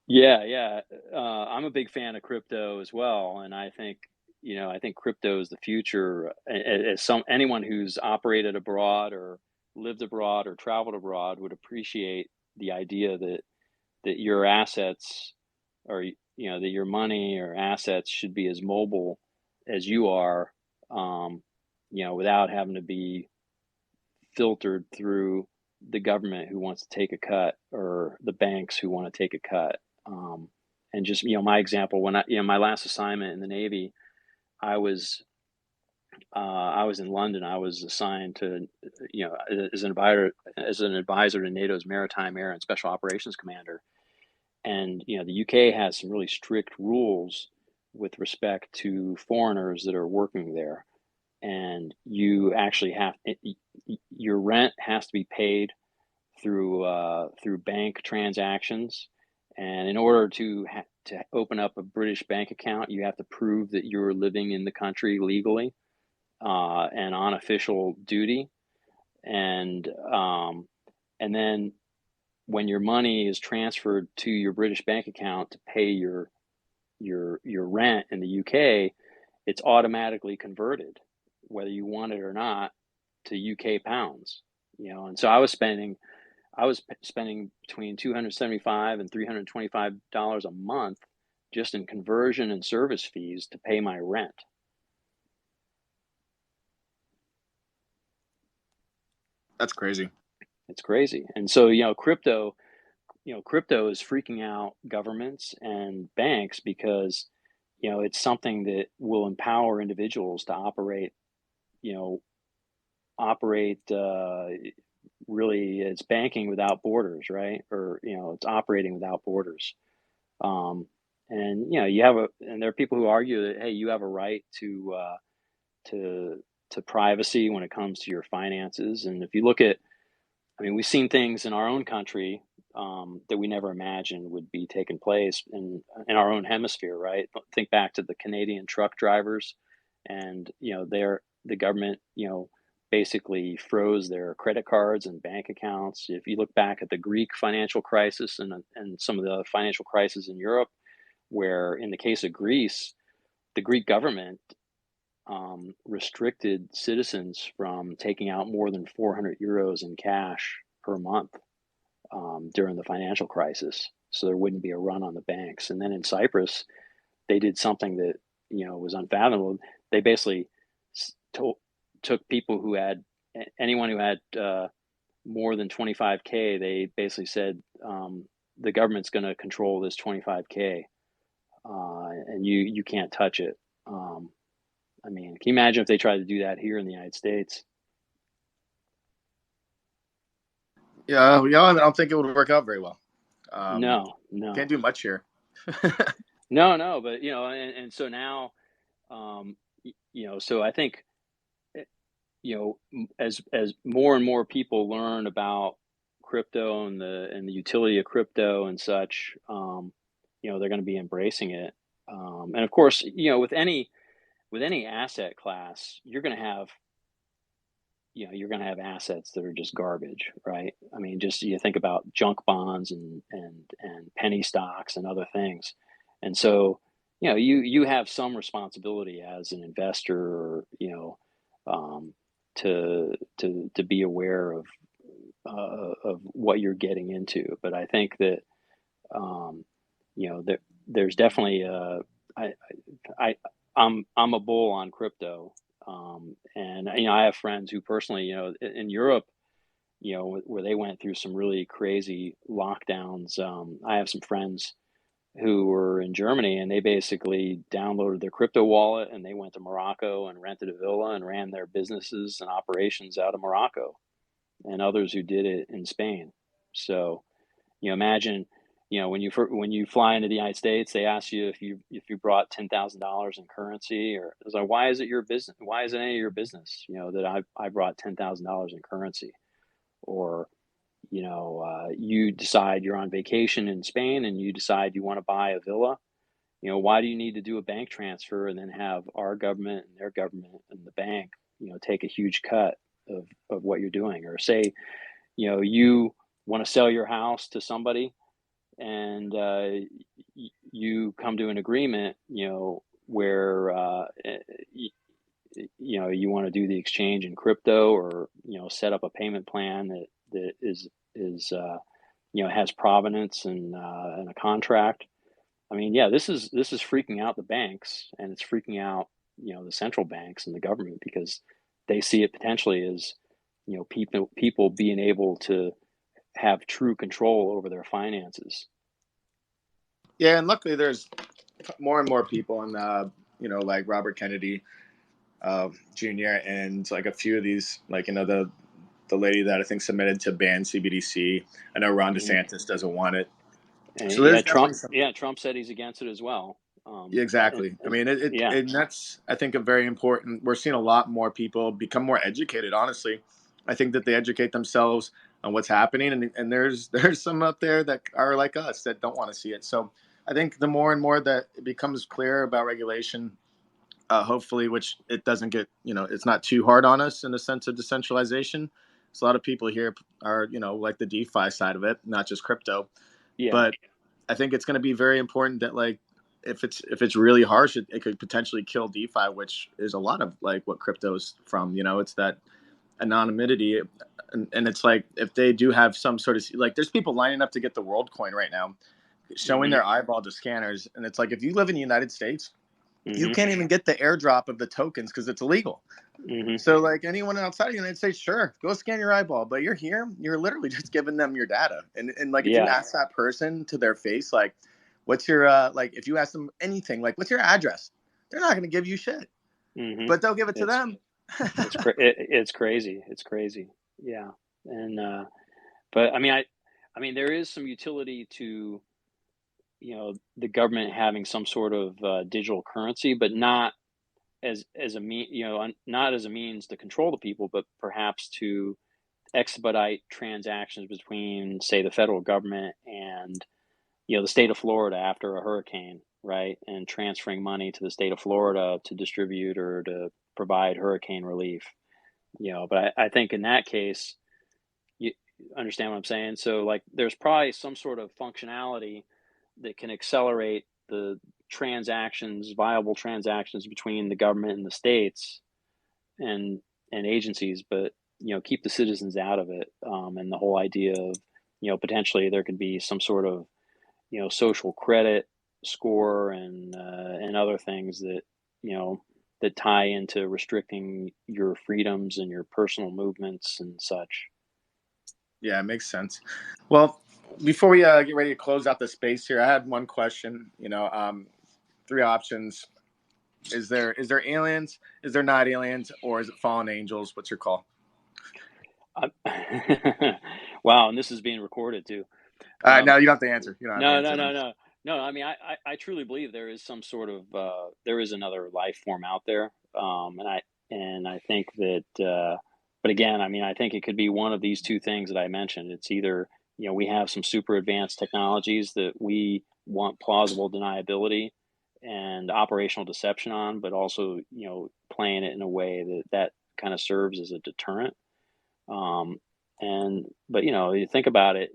Speaker 4: Yeah. I'm a big fan of crypto as well, and I think crypto is the future. As anyone who's operated abroad or lived abroad or traveled abroad would appreciate the idea that your assets, or that your money or assets should be as mobile as you are, without having to be filtered through the government who wants to take a cut, or the banks who want to take a cut. And just, my example, when my last assignment in the Navy, I was in London. I was assigned to, as an advisor to NATO's Maritime, Air, and Special Operations Commander. And, the UK has some really strict rules with respect to foreigners that are working there. And you actually your rent has to be paid through bank transactions. And in order to open up a British bank account, you have to prove that you're living in the country legally, and on official duty. And then when your money is transferred to your British bank account to pay your rent in the UK, it's automatically converted, whether you want it or not, to UK pounds. And so I was spending between $275 and $325 a month just in conversion and service fees to pay my rent.
Speaker 3: That's crazy.
Speaker 4: It's crazy. And so, crypto is freaking out governments and banks because, it's something that will empower individuals to operate really, it's banking without borders, right? Or, it's operating without borders. And, and there are people who argue that, hey, you have a right to privacy when it comes to your finances. And if you look at, we've seen things in our own country that we never imagined would be taking place in our own hemisphere, right? Think back to the Canadian truck drivers, and the government basically froze their credit cards and bank accounts. If you look back at the Greek financial crisis and some of the financial crises in Europe, where in the case of Greece, the Greek government restricted citizens from taking out more than 400 euros in cash per month during the financial crisis. so there wouldn't be a run on the banks. And then in Cyprus, they did something that, you know, was unfathomable. They basically took people who had, anyone who had more than 25K, they basically said, the government's going to control this 25K, and you can't touch it. I mean, can you imagine if they tried to do that here in the United States?
Speaker 3: Yeah, you know, I don't think it would work out very well.
Speaker 4: No.
Speaker 3: Can't do much here.
Speaker 4: No, but you know, and so now, you know, so I think, you know, as more and more people learn about crypto and the utility of crypto and such, you know, they're going to be embracing it. And of course, you know, with any asset class, you're going to have, you know, you're going to have assets that are just garbage, right? I mean, just you think about junk bonds and penny stocks and other things. And so, you know, you have some responsibility as an investor, or, you know, to be aware of what you're getting into. But I think that, you know, there's definitely I'm a bull on crypto. And you know, I have friends who personally, you know, in Europe, you know, where they went through some really crazy lockdowns. I have some friends who were in Germany, and they basically downloaded their crypto wallet, and they went to Morocco and rented a villa and ran their businesses and operations out of Morocco, and others who did it in Spain. So, you know, imagine, you know, when you fly into the United States, they ask you if you brought $10,000 in currency, or it's like, why is it your business? Why is it any of your business? You know, that I brought $10,000 in currency, or, you know, you decide you're on vacation in Spain and you decide you want to buy a villa. You know, why do you need to do a bank transfer and then have our government and their government and the bank, you know, take a huge cut of what you're doing? Or say, you know, you want to sell your house to somebody, and you come to an agreement, you know, where you know, you want to do the exchange in crypto, or, you know, set up a payment plan that is you know, has provenance and a contract. I mean, yeah, this is freaking out the banks, and it's freaking out, you know, the central banks and the government, because they see it potentially as, you know, people being able to have true control over their finances.
Speaker 3: Yeah, and luckily there's more and more people, and you know, like Robert Kennedy Jr. and like a few of these, like, you know, the lady that I think submitted to ban CBDC. I know Ron DeSantis doesn't want it.
Speaker 4: And
Speaker 3: So there's
Speaker 4: Trump,
Speaker 3: definitely some.
Speaker 4: yeah, Trump said he's against it as well.
Speaker 3: Exactly. I mean,
Speaker 4: Yeah.
Speaker 3: and that's, I think, a very important. We're seeing a lot more people become more educated. Honestly, I think that they educate themselves on what's happening, and there's some up there that are like us that don't want to see it. So I think the more and more that it becomes clear about regulation, hopefully, which it doesn't get, you know, it's not too hard on us in the sense of decentralization. So a lot of people here are, you know, like the DeFi side of it, not just crypto.
Speaker 4: Yeah.
Speaker 3: But I think it's going to be very important that, like, if it's really harsh, it could potentially kill DeFi, which is a lot of like what crypto's from. You know, it's that anonymity, and it's like, if they do have some sort of, like, there's people lining up to get the World Coin right now, showing their eyeball to scanners, and it's like, if you live in the United States, you can't even get the airdrop of the tokens because it's illegal. So, like, anyone outside of the United States, sure, go scan your eyeball. But you're here, you're literally just giving them your data. And like, if you ask that person to their face, like, what's your, like, if you ask them anything, like, what's your address? They're not going to give you shit. But they'll give it to them.
Speaker 4: It's crazy. It's crazy. Yeah. And, but I mean, there is some utility to, you know, the government having some sort of digital currency, but not as a you know, not as a means to control the people, but perhaps to expedite transactions between, say, the federal government and, you know, the state of Florida after a hurricane, right? And transferring money to the state of Florida to distribute or to provide hurricane relief, you know. But I think in that case, you understand what I'm saying? So, like, there's probably some sort of functionality that can accelerate the viable transactions between the government and the states and agencies, but, you know, keep the citizens out of it. And the whole idea of, you know, potentially there could be some sort of, social credit score and other things that, that tie into restricting your freedoms and your personal movements and such.
Speaker 3: Yeah, it makes sense. Well, before we get ready to close out the space here, I had one question. 3 options. Is there aliens? Is there not aliens? Or is it fallen angels? What's your call?
Speaker 4: Wow, and this is being recorded too.
Speaker 3: No, you don't have to answer. You don't have to
Speaker 4: No,
Speaker 3: answer.
Speaker 4: no. I mean, I truly believe there is some sort of there is another life form out there, and I think that. But again, I mean, I think it could be one of these two things that I mentioned. It's either we have some super advanced technologies that we want plausible deniability and operational deception on, but also playing it in a way that kind of serves as a deterrent. But you think about it,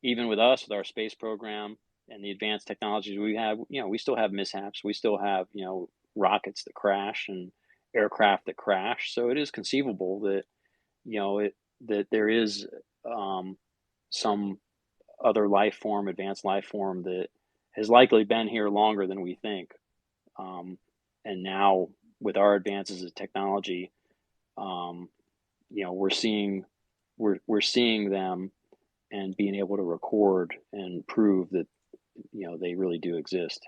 Speaker 4: even with us, with our space program and the advanced technologies we have, we still have mishaps. We still have, rockets that crash and aircraft that crash. So it is conceivable that, that there is some other life form, advanced life form that has likely been here longer than we think. And now with our advances in technology, we're seeing them and being able to record and prove that they really do exist.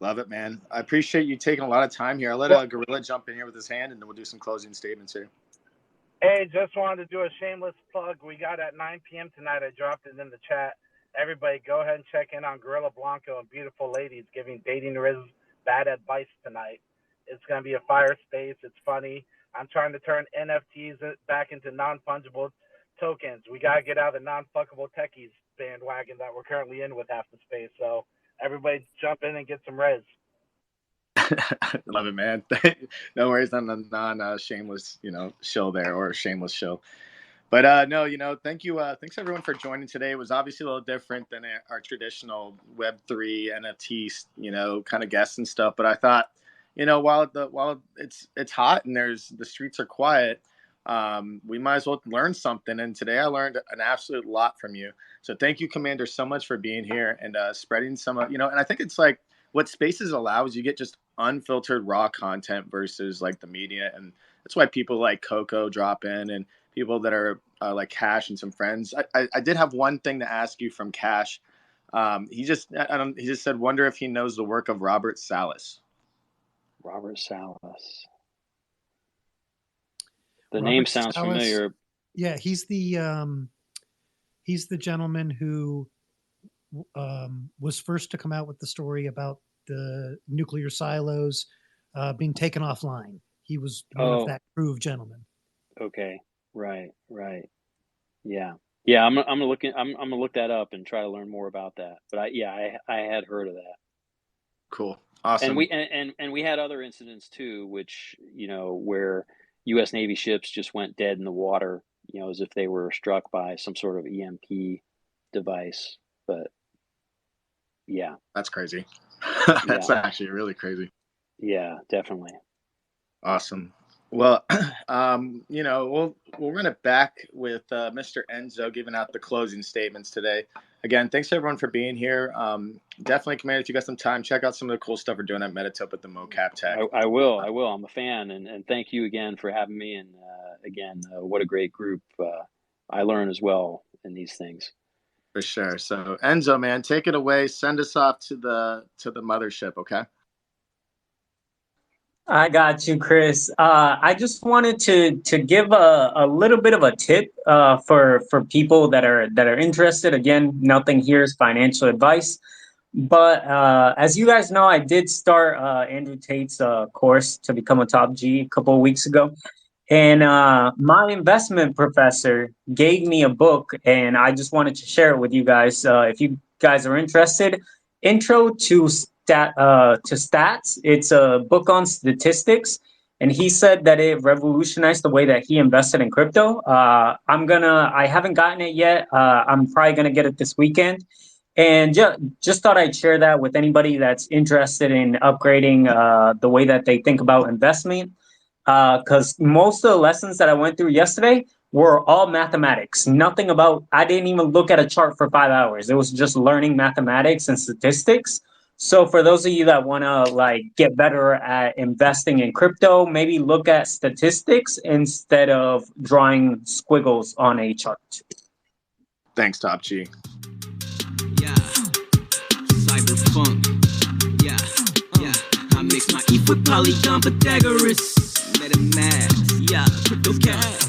Speaker 3: Love it, man. I appreciate you taking a lot of time here. I'll let Gorilla jump in here with his hand, and then we'll do some closing statements here.
Speaker 10: Hey, just wanted to do a shameless plug. We got at 9 p.m. tonight. I dropped it in the chat. Everybody, go ahead and check in on Gorilla Blanco and Beautiful Ladies giving dating Riz bad advice tonight. It's going to be a fire space. It's funny. I'm trying to turn NFTs back into non-fungible tokens. We got to get out of the non-fuckable techies bandwagon that we're currently in with half the space. So everybody jump in and get some res.
Speaker 3: Love it, man. No worries on the non-shameless, show there, or a shameless show. But no, thank you. Thanks everyone for joining today. It was obviously a little different than our traditional Web3 NFT, kind of guests and stuff. But I thought, while it's hot and the streets are quiet, we might as well learn something. And today I learned an absolute lot from you. So thank you, Commander, so much for being here and spreading some, and I think it's like what Spaces allows, you get just unfiltered raw content versus like the media. And that's why people like Coco drop in, and people that are like Cash and some friends. I did have one thing to ask you from Cash. He just said, wonder if he knows the work of Robert Salas.
Speaker 4: Robert Salas. The name sounds familiar.
Speaker 5: Yeah, he's the gentleman who was first to come out with the story about the nuclear silos being taken offline. He was one of that crew of gentlemen.
Speaker 4: Okay, right. Yeah. I'm gonna look that up and try to learn more about that. But I had heard of that.
Speaker 3: Cool, awesome.
Speaker 4: And we had other incidents too, which where U.S. Navy ships just went dead in the water, as if they were struck by some sort of EMP device. But yeah,
Speaker 3: that's crazy. That's actually really crazy.
Speaker 4: Yeah, definitely.
Speaker 3: Awesome. Well, we'll run it back with Mr. Enzo giving out the closing statements today. Again, thanks everyone for being here. Definitely, Commander, if you got some time, check out some of the cool stuff we're doing at Metatope with the mocap tech.
Speaker 4: I will. I'm a fan, and thank you again for having me. And again, what a great group. I learn as well in these things.
Speaker 3: For sure. So Enzo, man, take it away. Send us off to the mothership, okay?
Speaker 8: I got you, Chris. I just wanted to give a little bit of a tip for people that are interested. Again, nothing here is financial advice, but as you guys know, I did start Andrew Tate's course to become a top G a couple of weeks ago, and my investment professor gave me a book, and I just wanted to share it with you guys. If you guys are interested, Intro to Stats. It's a book on statistics, and he said that it revolutionized the way that he invested in crypto. I haven't gotten it yet. I'm probably gonna get it this weekend, and just thought I'd share that with anybody that's interested in upgrading the way that they think about investment. Because most of the lessons that I went through yesterday were all mathematics. Nothing about, I didn't even look at a chart for 5 hours. It was just learning mathematics and statistics. So for those of you that want to like get better at investing in crypto, maybe look at statistics instead of drawing squiggles on a chart.
Speaker 3: Thanks, Top G.
Speaker 1: Yeah, cyberpunk. Yeah, I mix my ETH with Polygon Pythagoras. MetaMask. Yeah, crypto cash.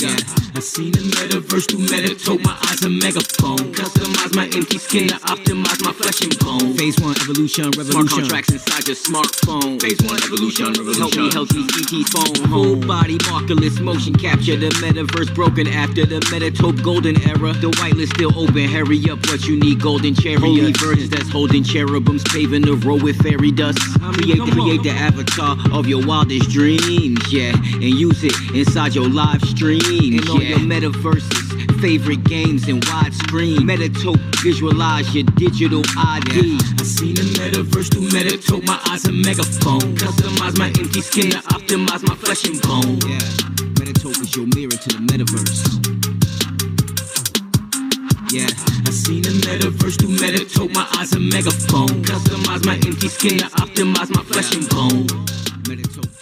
Speaker 1: Yeah, I seen the metaverse through Metatope, my eyes a megaphone. Customize my empty skin to optimize my flesh and bone. Phase 1, evolution, revolution. Smart contracts inside your smartphone. Phase 1, evolution, revolution. Help me ET phone. Whole body markerless motion capture. The metaverse broken after the Metatope golden era. The whitelist still open. Hurry up, what you need, golden chariot. Holy virgins that's holding cherubims, paving the road with fairy dust. Create the avatar of your wildest dreams, yeah, and use it inside your live stream. And all your metaverses, favorite games and widescreen. Metatope, visualize your digital ID. I seen the metaverse through Metatope, my eyes a megaphone. Customize my empty skin to optimize my flesh and bone. Yeah, Metatope is your mirror to the metaverse. Yeah, I seen the metaverse through Metatope, my eyes a megaphone. Customize my empty skin to optimize my flesh and bone. Metatope.